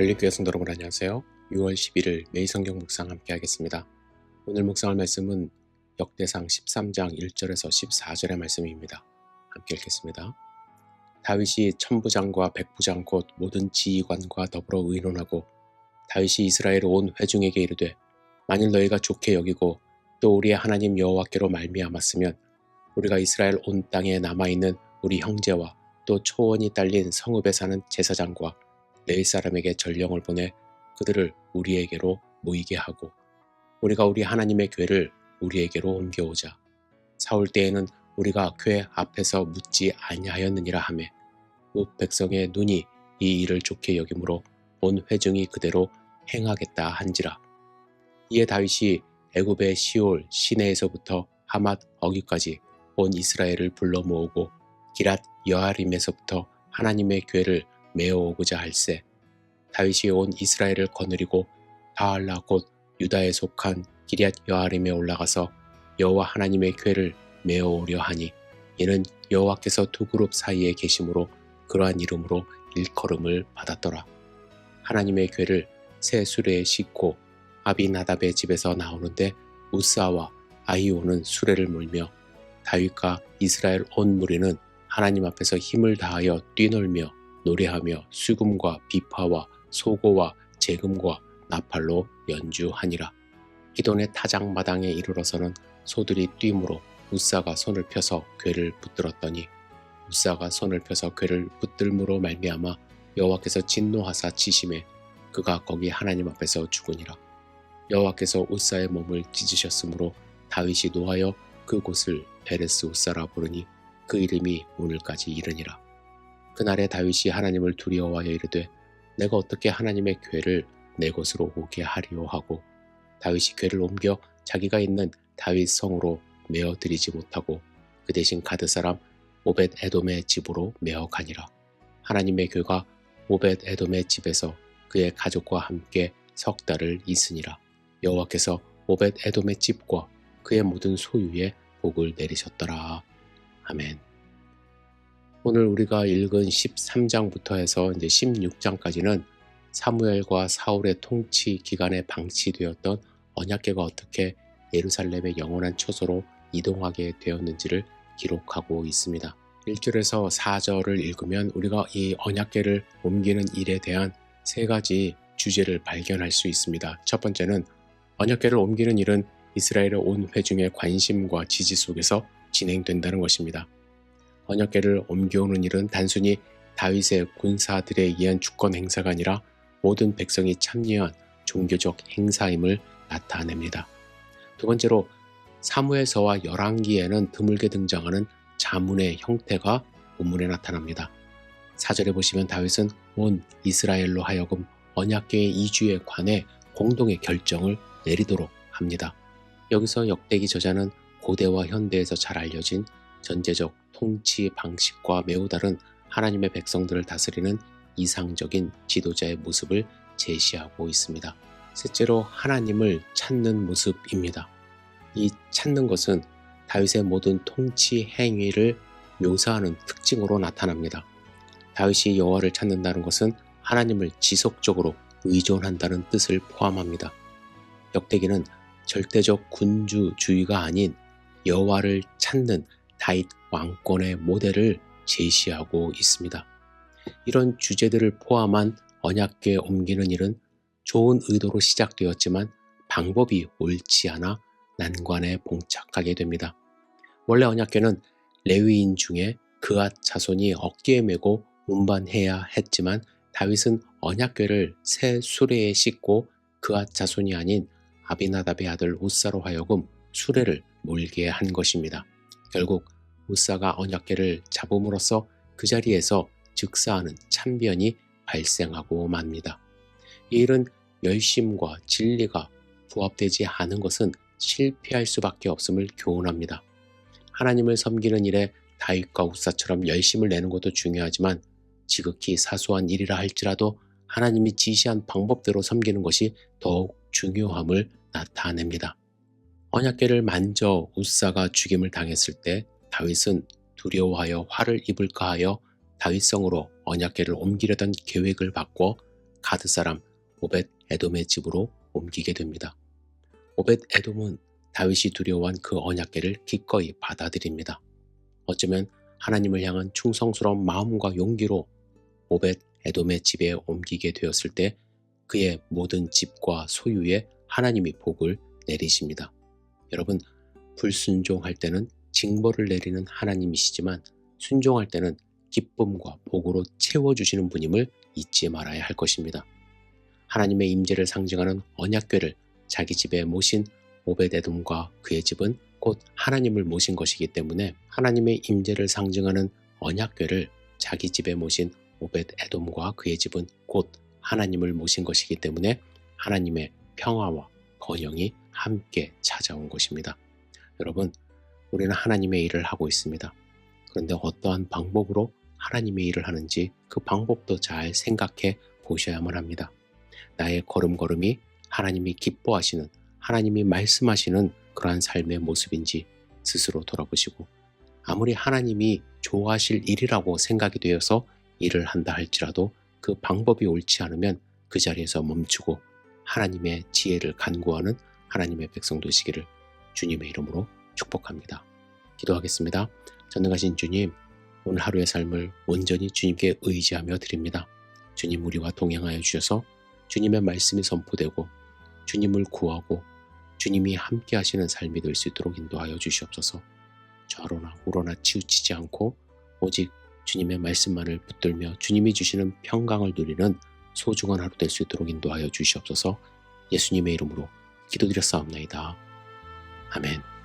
열린교회 성도 여러분 안녕하세요. 6월 11일 매일 성경 묵상 함께 하겠습니다. 오늘 묵상할 말씀은 역대상 13장 1절에서 14절의 말씀입니다. 함께 읽겠습니다. 다윗이 천부장과 백부장 곧 모든 지휘관과 더불어 의논하고 다윗이 이스라엘 온 회중에게 이르되 만일 너희가 좋게 여기고 또 우리의 하나님 여호와께로 말미암았으면 우리가 이스라엘 온 땅에 남아있는 우리 형제와 또 초원이 딸린 성읍에 사는 제사장과 레위 사람에게 전령을 보내 그들을 우리에게로 모이게 하고 우리가 우리 하나님의 궤를 우리에게로 옮겨오자. 사울 때에는 우리가 궤 앞에서 묻지 아니하였느니라 하매 뭇 백성의 눈이 이 일을 좋게 여김으로 온 회중이 그대로 행하겠다 한지라. 이에 다윗이 애굽의 시올 시내에서부터 하맛 어귀까지 온 이스라엘을 불러 모으고 기랏 여아림에서부터 하나님의 궤를 메어오고자 할세. 다윗이 온 이스라엘을 거느리고 바알라 곧 유다에 속한 기럇 여아림에 올라가서 여호와 하나님의 궤를 메어오려 하니 이는 여호와께서 두 그룹 사이에 계심으로 그러한 이름으로 일컬음을 받았더라. 하나님의 궤를 새 수레에 싣고 아비나답의 집에서 나오는데 우스아와 아히오는 수레를 몰며 다윗과 이스라엘 온 무리는 하나님 앞에서 힘을 다하여 뛰놀며 노래하며 수금과 비파와 소고와 재금과 나팔로 연주하니라. 기돈의 타작마당에 이르러서는 소들이 뛰므로 우사가 손을 펴서 궤를 붙들었더니 우사가 손을 펴서 궤를 붙들므로 말미암아 여호와께서 진노하사 치심에 그가 거기 하나님 앞에서 죽으니라. 여호와께서 우사의 몸을 찢으셨으므로 다윗이 노하여 그곳을 베레스 우사라 부르니 그 이름이 오늘까지 이르니라. 그날에 다윗이 하나님을 두려워하여 이르되 내가 어떻게 하나님의 궤를 내 곳으로 오게 하리오 하고 다윗이 궤를 옮겨 자기가 있는 다윗 성으로 메어 드리지 못하고 그 대신 가드 사람 오벳 에돔의 집으로 메어 가니라. 하나님의 궤가 오벳 에돔의 집에서 그의 가족과 함께 석 달을 있으니라. 여호와께서 오벳 에돔의 집과 그의 모든 소유에 복을 내리셨더라. 아멘. 오늘 우리가 읽은 13장부터 해서 이제 16장까지는 사무엘과 사울의 통치 기간에 방치되었던 언약궤가 어떻게 예루살렘의 영원한 처소로 이동하게 되었는지를 기록하고 있습니다. 1절에서 4절을 읽으면 우리가 이 언약궤를 옮기는 일에 대한 세 가지 주제를 발견할 수 있습니다. 첫 번째는 언약궤를 옮기는 일은 이스라엘의 온 회중의 관심과 지지 속에서 진행된다는 것입니다. 언약궤를 옮겨오는 일은 단순히 다윗의 군사들에 의한 주권 행사가 아니라 모든 백성이 참여한 종교적 행사임을 나타냅니다. 두 번째로 사무엘서와 열왕기에는 드물게 등장하는 자문의 형태가 본문에 나타납니다. 4절에 보시면 다윗은 온 이스라엘로 하여금 언약궤의 이주에 관해 공동의 결정을 내리도록 합니다. 여기서 역대기 저자는 고대와 현대에서 잘 알려진 전제적 통치 방식과 매우 다른 하나님의 백성들을 다스리는 이상적인 지도자의 모습을 제시하고 있습니다. 셋째로 하나님을 찾는 모습입니다. 이 찾는 것은 다윗의 모든 통치 행위를 묘사하는 특징으로 나타납니다. 다윗이 여호와를 찾는다는 것은 하나님을 지속적으로 의존한다는 뜻을 포함합니다. 역대기는 절대적 군주주의가 아닌 여호와를 찾는 다윗 왕권의 모델을 제시하고 있습니다. 이런 주제들을 포함한 언약궤 옮기는 일은 좋은 의도로 시작되었지만 방법이 옳지 않아 난관에 봉착하게 됩니다. 원래 언약궤는 레위인 중에 그앗 자손이 어깨에 메고 운반해야 했지만 다윗은 언약궤를 새 수레에 싣고 그앗 자손이 아닌 아비나답의 아들 우사로 하여금 수레를 몰게 한 것입니다. 결국 우사가 언약궤를 잡음으로써 그 자리에서 즉사하는 참변이 발생하고 맙니다. 이 일은 열심과 진리가 부합되지 않은 것은 실패할 수밖에 없음을 교훈합니다. 하나님을 섬기는 일에 다윗과 우사처럼 열심을 내는 것도 중요하지만 지극히 사소한 일이라 할지라도 하나님이 지시한 방법대로 섬기는 것이 더욱 중요함을 나타냅니다. 언약궤를 만져 우사가 죽임을 당했을 때 다윗은 두려워하여 화를 입을까 하여 다윗성으로 언약궤를 옮기려던 계획을 바꿔 가드 사람 오벳 에돔의 집으로 옮기게 됩니다. 오벳 에돔은 다윗이 두려워한 그 언약궤를 기꺼이 받아들입니다. 어쩌면 하나님을 향한 충성스러운 마음과 용기로 오벳 에돔의 집에 옮기게 되었을 때 그의 모든 집과 소유에 하나님이 복을 내리십니다. 여러분, 불순종할 때는 징벌을 내리는 하나님이시지만 순종할 때는 기쁨과 복으로 채워주시는 분임을 잊지 말아야 할 것입니다. 하나님의 임재를 상징하는 언약궤를 자기 집에 모신 오벳에돔과 그의 집은 곧 하나님을 모신 것이기 때문에 하나님의 임재를 상징하는 언약궤를 자기 집에 모신 오벳에돔과 그의 집은 곧 하나님을 모신 것이기 때문에 하나님의 평화와 번영이 함께 찾아온 것입니다. 여러분, 우리는 하나님의 일을 하고 있습니다. 그런데 어떠한 방법으로 하나님의 일을 하는지 그 방법도 잘 생각해 보셔야만 합니다. 나의 걸음걸음이 하나님이 기뻐하시는, 하나님이 말씀하시는 그러한 삶의 모습인지 스스로 돌아보시고, 아무리 하나님이 좋아하실 일이라고 생각이 되어서 일을 한다 할지라도 그 방법이 옳지 않으면 그 자리에서 멈추고 하나님의 지혜를 간구하는 하나님의 백성 되시기를 주님의 이름으로 축복합니다. 기도하겠습니다. 전능하신 주님, 오늘 하루의 삶을 온전히 주님께 의지하며 드립니다. 주님, 우리와 동행하여 주셔서 주님의 말씀이 선포되고 주님을 구하고 주님이 함께 하시는 삶이 될 수 있도록 인도하여 주시옵소서. 좌로나 우로나 치우치지 않고 오직 주님의 말씀만을 붙들며 주님이 주시는 평강을 누리는 소중한 하루 될 수 있도록 인도하여 주시옵소서. 예수님의 이름으로 기도드렸사옵나이다. 아멘.